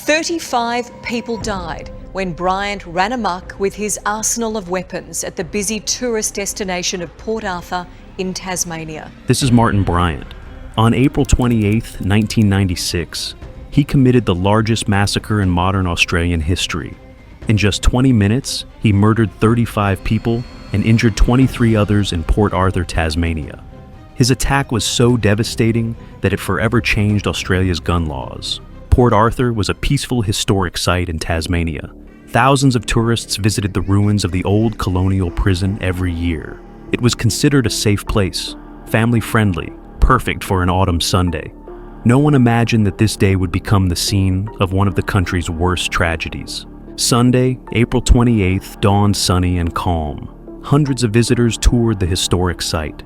35 people died when Bryant ran amok with his arsenal of weapons at the busy tourist destination of Port Arthur in Tasmania. This is Martin Bryant. On April 28, 1996, he committed the largest massacre in modern Australian history. In just 20 minutes, he murdered 35 people and injured 23 others in Port Arthur, Tasmania. His attack was so devastating that it forever changed Australia's gun laws. Port Arthur was a peaceful historic site in Tasmania. Thousands of tourists visited the ruins of the old colonial prison every year. It was considered a safe place, family-friendly, perfect for an autumn Sunday. No one imagined that this day would become the scene of one of the country's worst tragedies. Sunday, April 28th, dawned sunny and calm. Hundreds of visitors toured the historic site.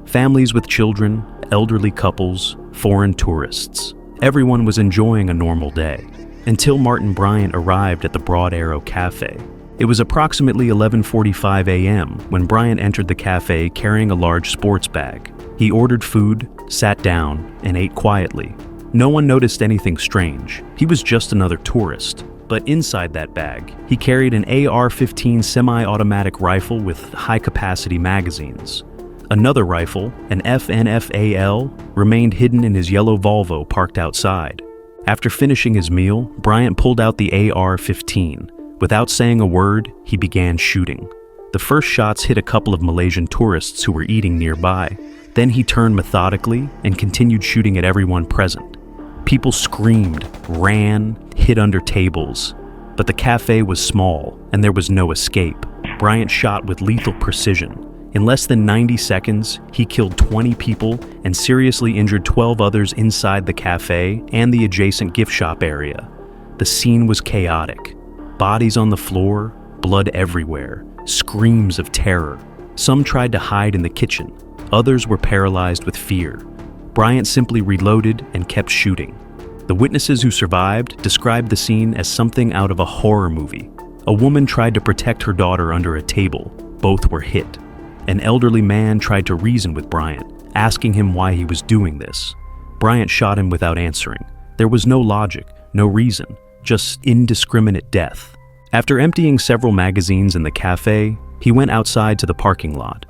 Families with children, elderly couples, foreign tourists. Everyone was enjoying a normal day, until Martin Bryant arrived at the Broad Arrow Cafe. It was approximately 11:45 a.m. when Bryant entered the cafe carrying a large sports bag. He ordered food, sat down, and ate quietly. No one noticed anything strange. He was just another tourist. But inside that bag, he carried an AR-15 semi-automatic rifle with high-capacity magazines. Another rifle, an FNFAL, remained hidden in his yellow Volvo parked outside. After finishing his meal, Bryant pulled out the AR-15. Without saying a word, he began shooting. The first shots hit a couple of Malaysian tourists who were eating nearby. Then he turned methodically and continued shooting at everyone present. People screamed, ran, hid under tables. But the cafe was small, and there was no escape. Bryant shot with lethal precision. In less than 90 seconds, he killed 20 people and seriously injured 12 others inside the cafe and the adjacent gift shop area. The scene was chaotic. Bodies on the floor, blood everywhere, screams of terror. Some tried to hide in the kitchen. Others were paralyzed with fear. Bryant simply reloaded and kept shooting. The witnesses who survived described the scene as something out of a horror movie. A woman tried to protect her daughter under a table. Both were hit. An elderly man tried to reason with Bryant, asking him why he was doing this. Bryant shot him without answering. There was no logic, no reason, just indiscriminate death. After emptying several magazines in the cafe, he went outside to the parking lot.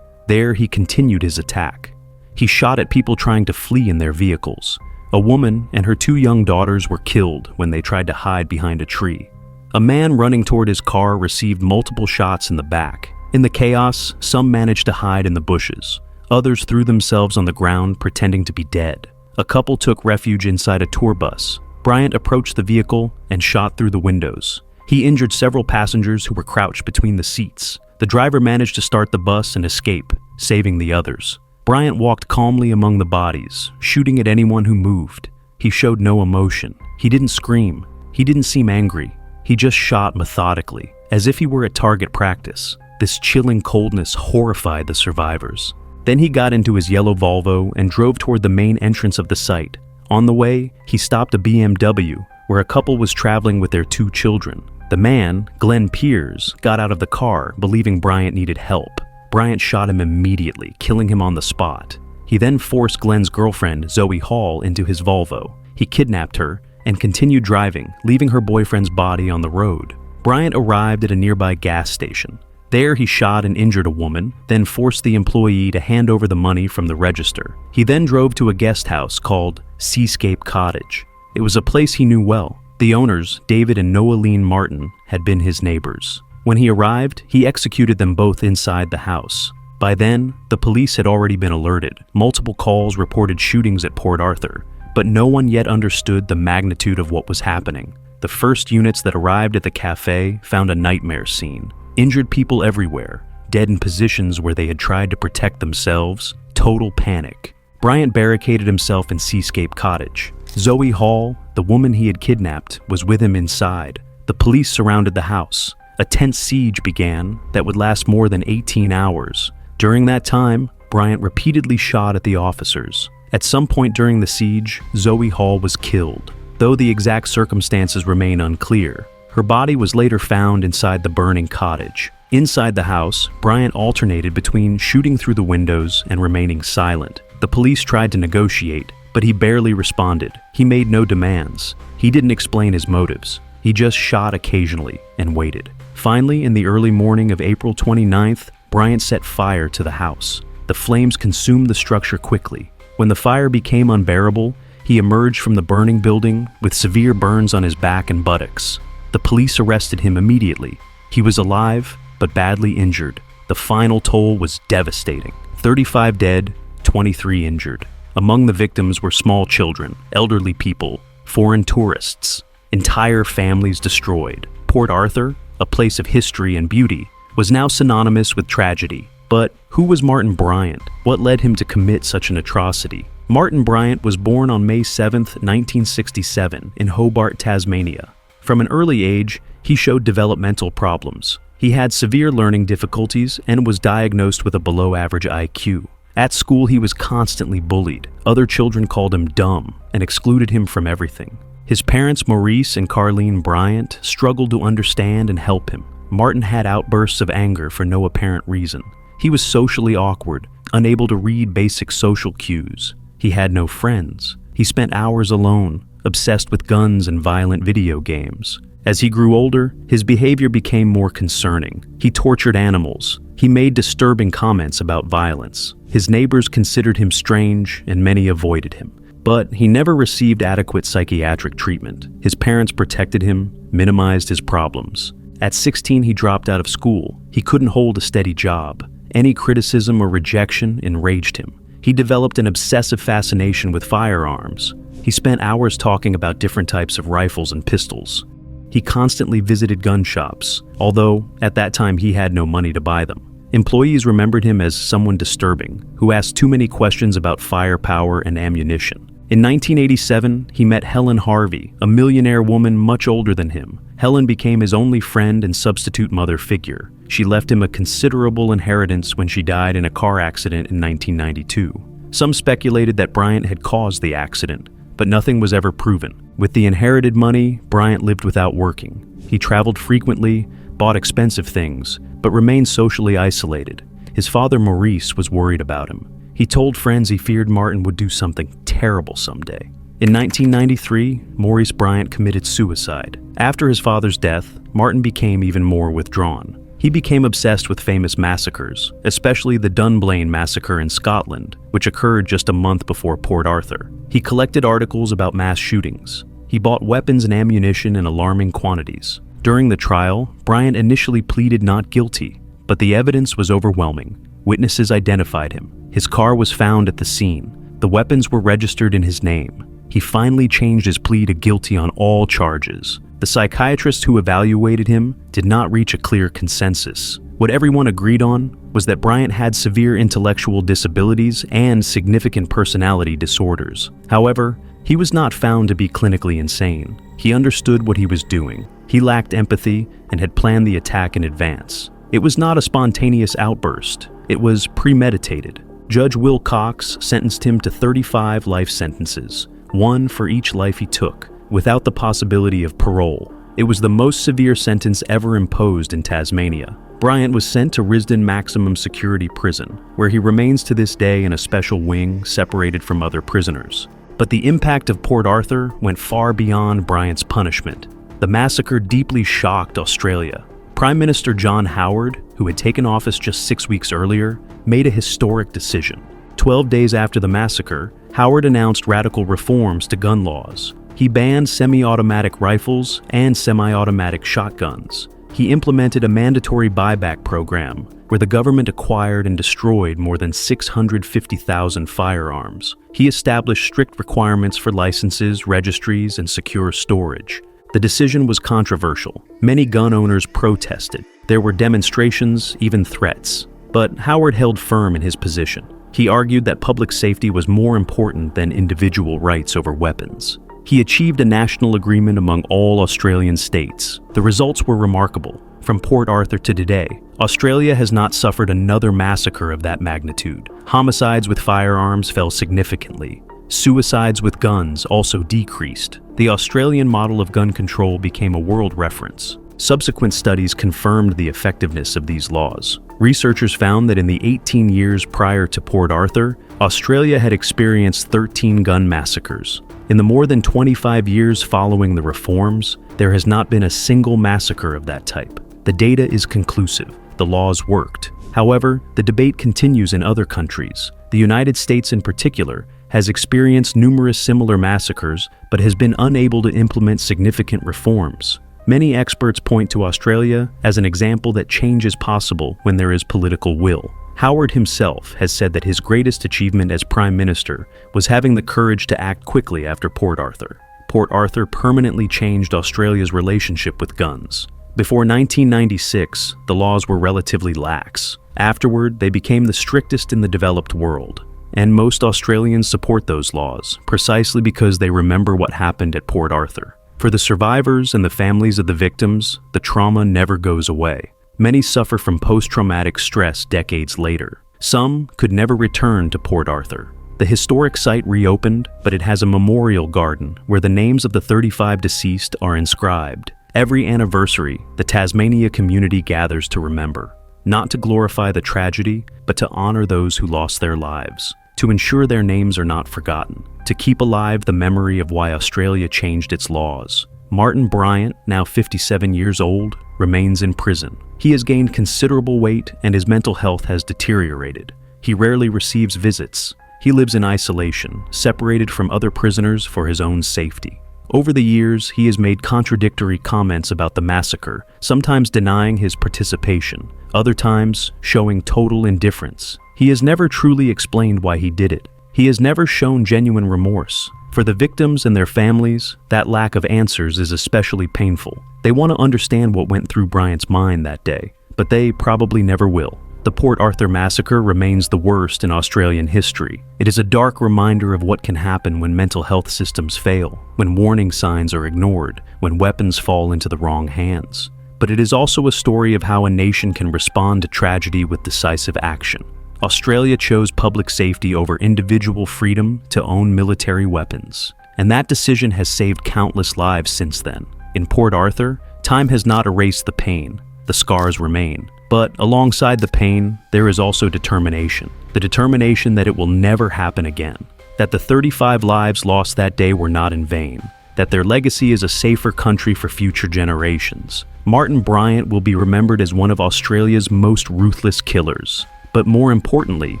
There he continued his attack. He shot at people trying to flee in their vehicles. A woman and her 2 young daughters were killed when they tried to hide behind a tree. A man running toward his car received multiple shots in the back. In the chaos, some managed to hide in the bushes. Others threw themselves on the ground pretending to be dead. A couple took refuge inside a tour bus. Bryant approached the vehicle and shot through the windows. He injured several passengers who were crouched between the seats. The driver managed to start the bus and escape, saving the others. Bryant walked calmly among the bodies, shooting at anyone who moved. He showed no emotion. He didn't scream. He didn't seem angry. He just shot methodically, as if he were at target practice. This chilling coldness horrified the survivors. Then he got into his yellow Volvo and drove toward the main entrance of the site. On the way, he stopped a BMW where a couple was traveling with their 2 children. The man, Glenn Piers, got out of the car, believing Bryant needed help. Bryant shot him immediately, killing him on the spot. He then forced Glenn's girlfriend, Zoe Hall, into his Volvo. He kidnapped her and continued driving, leaving her boyfriend's body on the road. Bryant arrived at a nearby gas station. There he shot and injured a woman, then forced the employee to hand over the money from the register. He then drove to a guest house called Seascape Cottage. It was a place he knew well. The owners, David and Noeline Martin, had been his neighbors. When he arrived, he executed them both inside the house. By then, the police had already been alerted. Multiple calls reported shootings at Port Arthur, but no one yet understood the magnitude of what was happening. The first units that arrived at the cafe found a nightmare scene. Injured people everywhere, dead in positions where they had tried to protect themselves, total panic. Bryant barricaded himself in Seascape Cottage. Zoe Hall, the woman he had kidnapped, was with him inside. The police surrounded the house. A tense siege began that would last more than 18 hours. During that time, Bryant repeatedly shot at the officers. At some point during the siege, Zoe Hall was killed, though the exact circumstances remain unclear. Her body was later found inside the burning cottage. Inside the house, Bryant alternated between shooting through the windows and remaining silent. The police tried to negotiate, but he barely responded. He made no demands. He didn't explain his motives. He just shot occasionally and waited. Finally, in the early morning of April 29th, Bryant set fire to the house. The flames consumed the structure quickly. When the fire became unbearable, he emerged from the burning building with severe burns on his back and buttocks. The police arrested him immediately. He was alive, but badly injured. The final toll was devastating. 35 dead, 23 injured. Among the victims were small children, elderly people, foreign tourists, entire families destroyed. Port Arthur, a place of history and beauty, was now synonymous with tragedy. But who was Martin Bryant? What led him to commit such an atrocity? Martin Bryant was born on May 7, 1967, in Hobart, Tasmania. From an early age, he showed developmental problems. He had severe learning difficulties and was diagnosed with a below-average IQ. At school, he was constantly bullied. Other children called him dumb and excluded him from everything. His parents, Maurice and Carlene Bryant, struggled to understand and help him. Martin had outbursts of anger for no apparent reason. He was socially awkward, unable to read basic social cues. He had no friends. He spent hours alone, obsessed with guns and violent video games. As he grew older, his behavior became more concerning. He tortured animals. He made disturbing comments about violence. His neighbors considered him strange, and many avoided him. But he never received adequate psychiatric treatment. His parents protected him, minimized his problems. At 16, he dropped out of school. He couldn't hold a steady job. Any criticism or rejection enraged him. He developed an obsessive fascination with firearms. He spent hours talking about different types of rifles and pistols. He constantly visited gun shops, although at that time he had no money to buy them. Employees remembered him as someone disturbing, who asked too many questions about firepower and ammunition. In 1987, he met Helen Harvey, a millionaire woman much older than him. Helen became his only friend and substitute mother figure. She left him a considerable inheritance when she died in a car accident in 1992. Some speculated that Bryant had caused the accident, but nothing was ever proven. With the inherited money, Bryant lived without working. He traveled frequently, bought expensive things, but remained socially isolated. His father, Maurice, was worried about him. He told friends he feared Martin would do something terrible someday. In 1993, Maurice Bryant committed suicide. After his father's death, Martin became even more withdrawn. He became obsessed with famous massacres, especially the Dunblane Massacre in Scotland, which occurred just a month before Port Arthur. He collected articles about mass shootings. He bought weapons and ammunition in alarming quantities. During the trial, Bryant initially pleaded not guilty, but the evidence was overwhelming. Witnesses identified him. His car was found at the scene. The weapons were registered in his name. He finally changed his plea to guilty on all charges. The psychiatrists who evaluated him did not reach a clear consensus. What everyone agreed on was that Bryant had severe intellectual disabilities and significant personality disorders. However, he was not found to be clinically insane. He understood what he was doing. He lacked empathy and had planned the attack in advance. It was not a spontaneous outburst. It was premeditated. Judge Will Cox sentenced him to 35 life sentences, one for each life he took, without the possibility of parole. It was the most severe sentence ever imposed in Tasmania. Bryant was sent to Risdon Maximum Security Prison, where he remains to this day in a special wing separated from other prisoners. But the impact of Port Arthur went far beyond Bryant's punishment. The massacre deeply shocked Australia. Prime Minister John Howard, who had taken office just 6 weeks earlier, made a historic decision. 12 days after the massacre, Howard announced radical reforms to gun laws. He banned semi-automatic rifles and semi-automatic shotguns. He implemented a mandatory buyback program where the government acquired and destroyed more than 650,000 firearms. He established strict requirements for licenses, registries, and secure storage. The decision was controversial. Many gun owners protested. There were demonstrations, even threats. But Howard held firm in his position. He argued that public safety was more important than individual rights over weapons. He achieved a national agreement among all Australian states. The results were remarkable. From Port Arthur to today, Australia has not suffered another massacre of that magnitude. Homicides with firearms fell significantly. Suicides with guns also decreased. The Australian model of gun control became a world reference. Subsequent studies confirmed the effectiveness of these laws. Researchers found that in the 18 years prior to Port Arthur, Australia had experienced 13 gun massacres. In the more than 25 years following the reforms, there has not been a single massacre of that type. The data is conclusive. The laws worked. However, the debate continues in other countries. The United States in particular has experienced numerous similar massacres, but has been unable to implement significant reforms. Many experts point to Australia as an example that change is possible when there is political will. Howard himself has said that his greatest achievement as Prime Minister was having the courage to act quickly after Port Arthur. Port Arthur permanently changed Australia's relationship with guns. Before 1996, the laws were relatively lax. Afterward, they became the strictest in the developed world. And most Australians support those laws, precisely because they remember what happened at Port Arthur. For the survivors and the families of the victims, the trauma never goes away. Many suffer from post-traumatic stress decades later. Some could never return to Port Arthur. The historic site reopened, but it has a memorial garden where the names of the 35 deceased are inscribed. Every anniversary, the Tasmania community gathers to remember. Not to glorify the tragedy, but to honor those who lost their lives. To ensure their names are not forgotten. To keep alive the memory of why Australia changed its laws. Martin Bryant, now 57 years old, remains in prison. He has gained considerable weight and his mental health has deteriorated. He rarely receives visits. He lives in isolation, separated from other prisoners for his own safety. Over the years, he has made contradictory comments about the massacre, sometimes denying his participation, other times showing total indifference. He has never truly explained why he did it. He has never shown genuine remorse. For the victims and their families, that lack of answers is especially painful. They want to understand what went through Bryant's mind that day, but they probably never will. The Port Arthur Massacre remains the worst in Australian history. It is a dark reminder of what can happen when mental health systems fail, when warning signs are ignored, when weapons fall into the wrong hands. But it is also a story of how a nation can respond to tragedy with decisive action. Australia chose public safety over individual freedom to own military weapons. And that decision has saved countless lives since then. In Port Arthur, time has not erased the pain. The scars remain. But alongside the pain, there is also determination. The determination that it will never happen again. That the 35 lives lost that day were not in vain. That their legacy is a safer country for future generations. Martin Bryant will be remembered as one of Australia's most ruthless killers. But more importantly,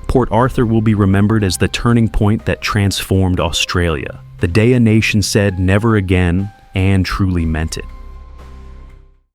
Port Arthur will be remembered as the turning point that transformed Australia. The day a nation said never again and truly meant it.